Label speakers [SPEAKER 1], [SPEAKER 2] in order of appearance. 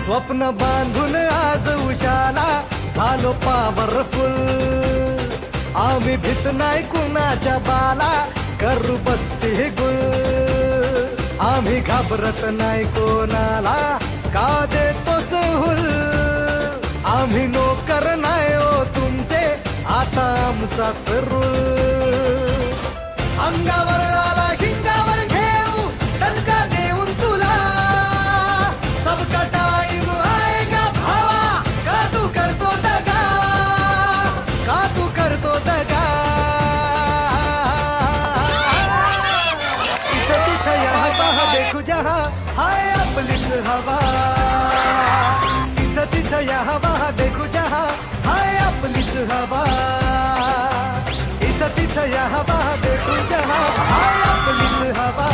[SPEAKER 1] स्वप्न बांधून आज उशाला झालो पॉवरफुल. आम्ही भीत नाही कुणाच्या बाला, करू बत्ती गुल. आम्ही घाबरत नाही कोणाला, का देतो सहूल. आम्ही नोकर नाही हो तुमचे, आता आमचाच रूल. अंगावर आला शिंगावर घेऊ, दणका देऊन तुला. सबका टाइम आएगा भावा, का तू करतो दगा, का तू करतो दगा. इथं तिथं यहाँ पहा देखू जहा, हाय आपलीच हवा. इथं तिथं यहाँ पहा देखू जहा, हाय आपलीच हवा. इथं तिथं यहाँ पहा देखू जहा, हाय आपलीच हवा.